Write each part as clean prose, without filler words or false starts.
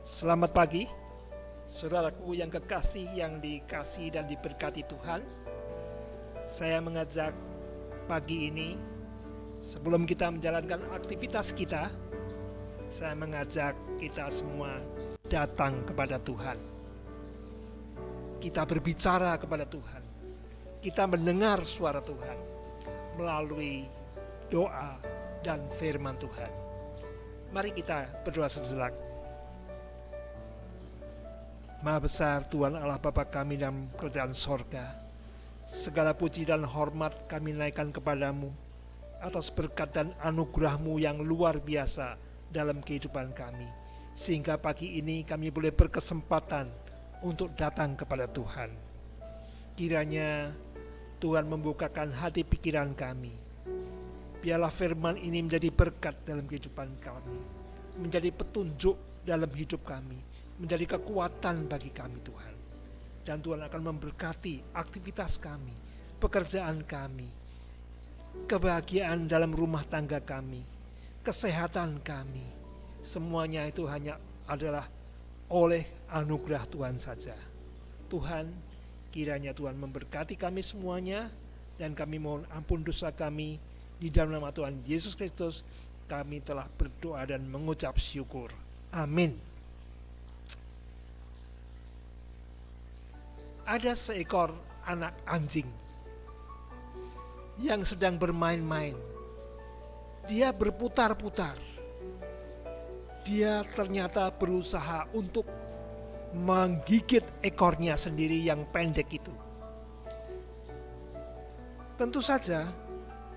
Selamat pagi, saudaraku yang kekasih, yang dikasihi dan diberkati Tuhan. Saya mengajak pagi ini, sebelum kita menjalankan aktivitas kita, saya mengajak kita semua datang kepada Tuhan. Kita berbicara kepada Tuhan. Kita mendengar suara Tuhan melalui doa dan firman Tuhan. Mari kita berdoa sejenak. Maha besar Tuhan Allah Bapa kami dalam kerajaan sorga, segala puji dan hormat kami naikkan kepadamu atas berkat dan anugerah-Mu yang luar biasa dalam kehidupan kami, sehingga pagi ini kami boleh berkesempatan untuk datang kepada Tuhan. Kiranya Tuhan membukakan hati pikiran kami. Biarlah firman ini menjadi berkat dalam kehidupan kami, menjadi petunjuk dalam hidup kami, menjadi kekuatan bagi kami Tuhan. Dan Tuhan akan memberkati aktivitas kami, pekerjaan kami, kebahagiaan dalam rumah tangga kami, kesehatan kami. Semuanya itu hanya adalah oleh anugerah Tuhan saja. Tuhan, kiranya Tuhan memberkati kami semuanya, dan kami mohon ampun dosa kami. Di dalam nama Tuhan Yesus Kristus kami telah berdoa dan mengucap syukur. Amin. Ada seekor anak anjing yang sedang bermain-main. Dia berputar-putar. Dia ternyata berusaha untuk menggigit ekornya sendiri yang pendek itu. Tentu saja,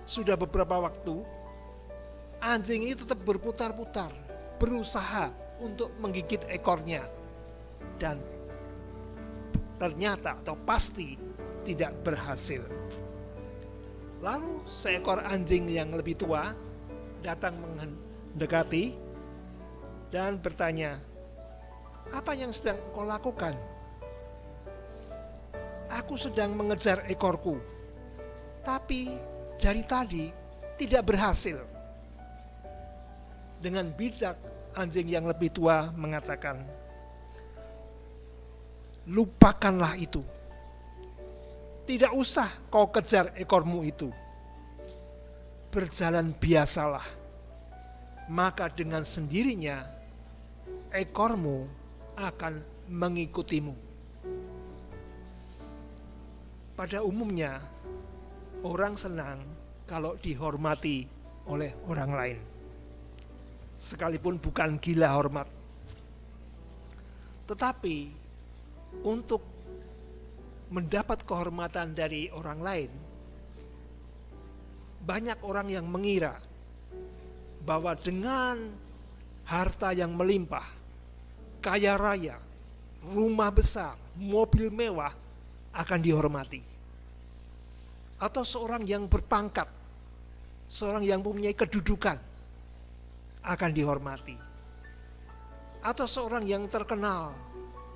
sudah beberapa waktu, anjing ini tetap berputar-putar, berusaha untuk menggigit ekornya. Dan ternyata atau pasti tidak berhasil. Lalu seekor anjing yang lebih tua datang mendekati dan bertanya, "Apa yang sedang kau lakukan?" "Aku sedang mengejar ekorku, tapi dari tadi tidak berhasil." Dengan bijak, anjing yang lebih tua mengatakan, "Lupakanlah itu. Tidak usah kau kejar ekormu itu. Berjalan biasalah. Maka dengan sendirinya ekormu akan mengikutimu." Pada umumnya orang senang kalau dihormati oleh orang lain, sekalipun bukan gila hormat. Tetapi untuk mendapat kehormatan dari orang lain, banyak orang yang mengira bahwa dengan harta yang melimpah, kaya raya, rumah besar, mobil mewah akan dihormati. Atau seorang yang berpangkat, seorang yang mempunyai kedudukan akan dihormati. Atau seorang yang terkenal,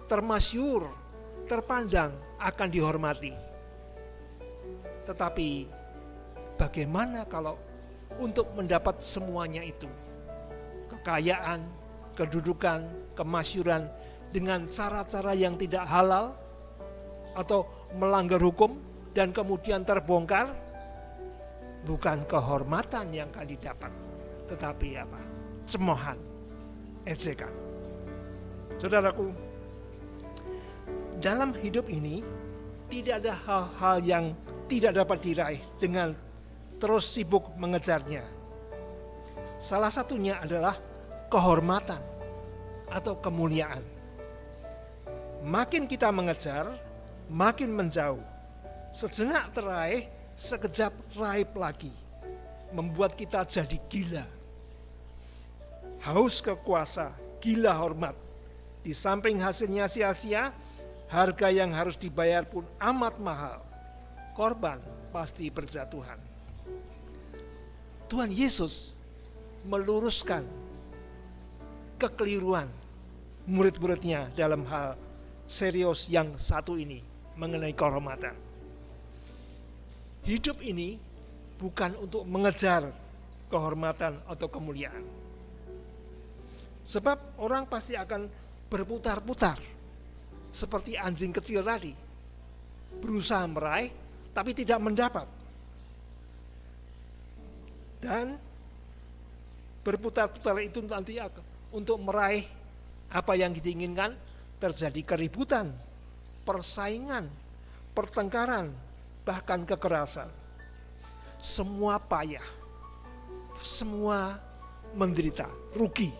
termasyhur, terpandang akan dihormati. Tetapi bagaimana kalau untuk mendapat semuanya itu, kekayaan, kedudukan, kemasyhuran, dengan cara-cara yang tidak halal atau melanggar hukum dan kemudian terbongkar? Bukan kehormatan yang akan didapat, tetapi apa? Cemoohan, ejekan. Saudaraku, dalam hidup ini tidak ada hal-hal yang tidak dapat diraih dengan terus sibuk mengejarnya. Salah satunya adalah kehormatan atau kemuliaan. Makin kita mengejar, makin menjauh. Sejenak teraih, sekejap raib lagi, membuat kita jadi gila. Haus kekuasa, gila hormat. Di samping hasilnya sia-sia, harga yang harus dibayar pun amat mahal. Korban pasti berjatuhan. Tuhan Yesus meluruskan kekeliruan murid-muridnya dalam hal serius yang satu ini mengenai kehormatan. Hidup ini bukan untuk mengejar kehormatan atau kemuliaan. Sebab orang pasti akan berputar-putar seperti anjing kecil tadi, berusaha meraih tapi tidak mendapat. Dan berputar-putar itu nanti untuk meraih apa yang diinginkan, terjadi keributan, persaingan, pertengkaran, bahkan kekerasan. Semua payah, semua menderita, rugi.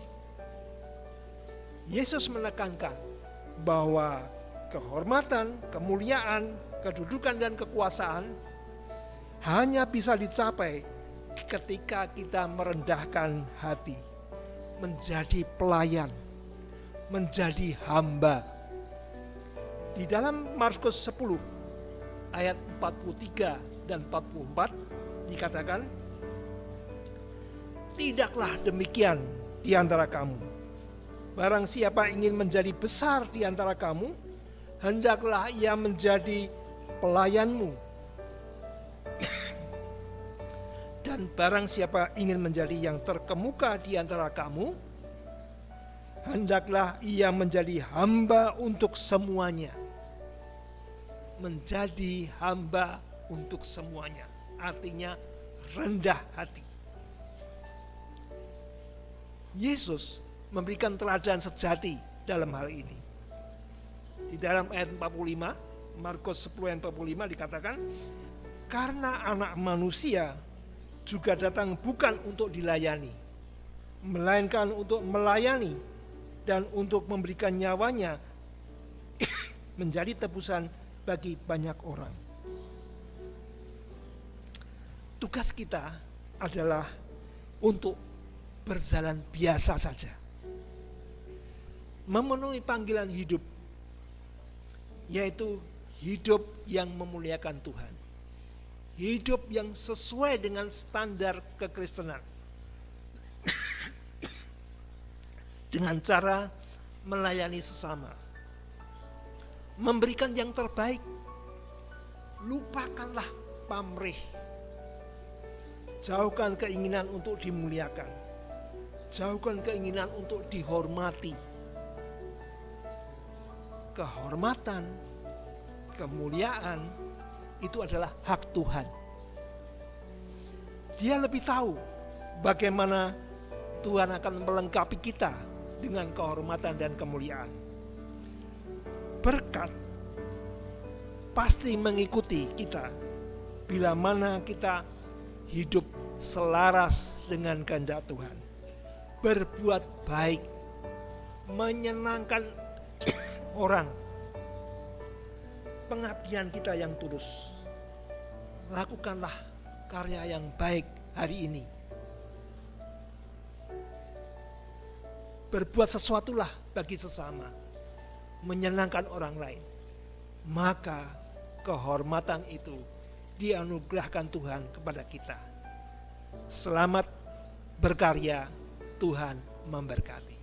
Yesus menekankan bahwa kehormatan, kemuliaan, kedudukan dan kekuasaan hanya bisa dicapai ketika kita merendahkan hati, menjadi pelayan, menjadi hamba. Di dalam Markus 10 ayat 43 dan 44 dikatakan, tidaklah demikian di antara kamu. Barang siapa ingin menjadi besar di antara kamu, hendaklah ia menjadi pelayanmu. Dan barang siapa ingin menjadi yang terkemuka di antara kamu, hendaklah ia menjadi hamba untuk semuanya. Menjadi hamba untuk semuanya, artinya rendah hati. Yesus memberikan teladan sejati dalam hal ini. Di dalam ayat 45, Markus 10 ayat 45 dikatakan, karena anak manusia juga datang bukan untuk dilayani, melainkan untuk melayani dan untuk memberikan nyawanya menjadi tebusan bagi banyak orang. Tugas kita adalah untuk berjalan biasa saja, memenuhi panggilan hidup, yaitu hidup yang memuliakan Tuhan, hidup yang sesuai dengan standar kekristenan, dengan cara melayani sesama, memberikan yang terbaik. Lupakanlah pamrih, jauhkan keinginan untuk dimuliakan, jauhkan keinginan untuk dihormati. Kehormatan, kemuliaan itu adalah hak Tuhan. Dia lebih tahu bagaimana Tuhan akan melengkapi kita dengan kehormatan dan kemuliaan. Berkat pasti mengikuti kita bila mana kita hidup selaras dengan kehendak Tuhan, berbuat baik, menyenangkan orang, pengabdian kita yang tulus. Lakukanlah karya yang baik hari ini. Berbuat sesuatulah bagi sesama, menyenangkan orang lain. Maka kehormatan itu dianugerahkan Tuhan kepada kita. Selamat berkarya, Tuhan memberkati.